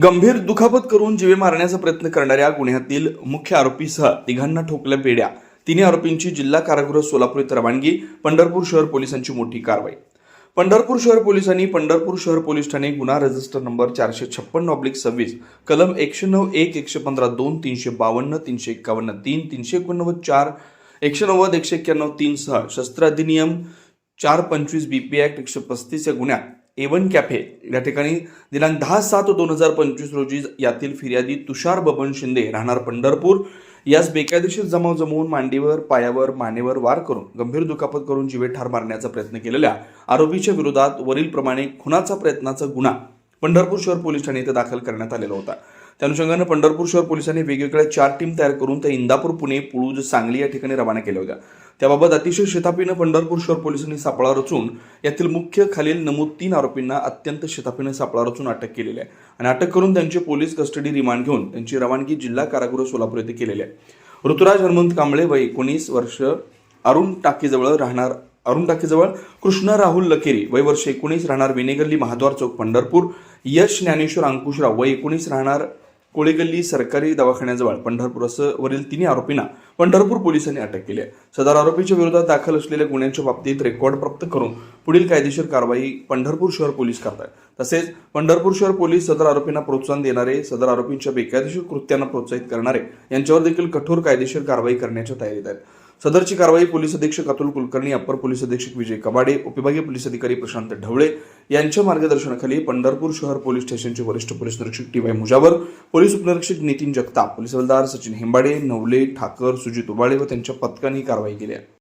गंभीर दुखापत करून जीवे मारण्याचा प्रयत्न करणाऱ्या गुन्ह्यातील मुख्य आरोपीसह तिघांना ठोकल्या बेड्या. तिन्ही आरोपींची जिल्हा कारागृह सोलापूर इथं रवानगी. पंढरपूर शहर पोलिसांची मोठी कारवाई. पंढरपूर शहर पोलिसांनी पंढरपूर शहर पोलीस ठाणे गुन्हा रजिस्टर नंबर 456/26 कलम 109(1), 115(2), 352, 351(3), 389(4), 190, 191(3) सह शस्त्र अधिनियम 425 BP ऍक्ट 135 या गुन्ह्यात A1 कॅफे या ठिकाणी दिनांक 10/7/2025 रोजी यातील फिर्यादी तुषार बबन शिंदे राहणार पंढरपूर यास बेकायदेशीर जमाव जमवून मांडीवर, पायावर, मानेवर वार करून गंभीर दुखापत करून जीवे ठार मारण्याचा प्रयत्न केलेल्या आरोपीच्या विरोधात वरील प्रमाणे खुनाचा प्रयत्नाचा गुन्हा पंढरपूर शहर पोलीस ठाणे येथे दाखल करण्यात आलेला होता. त्या अनुषंगाने पंढरपूर शहर पोलिसांनी वेगवेगळ्या 4 टीम तयार करून त्या इंदापूर, पुणे, पुळूज, सांगली या ठिकाणी रवाना केल्या होत्या. त्याबाबत अतिशय शिताफीनं पंढरपूर शहर पोलिसांनी सापळा रचून यातील मुख्य खालील नमूद 3 आरोपींना अत्यंत शिताफीनं सापळा रचून अटक केलेली आहे आणि अटक करून त्यांची पोलीस कस्टडी रिमांड घेऊन त्यांची रवानगी जिल्हा कारागृह सोलापूर येथे केलेली आहे. ऋतुराज हनुमंत कांबळे वय 19 वर्ष अरुण टाकीजवळ कृष्ण राहुल लकेरी वय वर्ष 19 राहणार विनेगल्ली महाद्वार चौक पंढरपूर. यश ज्ञानेश्वर अंकुशराव वय 19 राहणार कोळेगल्ली सरकारी दवाखान्याजवळ पंढरपूर असं वरील 3 आरोपींना पंढरपूर पोलिसांनी अटक केली आहे. सदर आरोपीच्या विरोधात दाखल असलेल्या गुन्ह्यांच्या बाबतीत रेकॉर्ड प्राप्त करून पुढील कायदेशीर कारवाई पंढरपूर शहर पोलीस करतात. तसेच पंढरपूर शहर पोलीस सदर आरोपींना प्रोत्साहन देणारे, सदर आरोपींच्या बेकायदेशीर कृत्यांना प्रोत्साहित करणारे यांच्यावर देखील कठोर कायदेशीर कारवाई करण्याच्या तयारीत आहेत. सदरची कारवाई पोलीस अधीक्षक अतुल कुलकर्णी, अप्पर पोलीस अधीक्षक विजय कबाडे, उपविभागीय पोलीस अधिकारी प्रशांत ढवळे यांच्या मार्गदर्शनाखाली पंढरपूर शहर पोलीस स्टेशनचे वरिष्ठ पोलीस निरीक्षक TY मुजावर, पोलीस उपनिरीक्षक नितीन जगताप, पोलीस हवालदार सचिन हेंबाडे, नवले ठाकर, सुजित उबाळे व त्यांच्या पथकाने कारवाई केली आहे.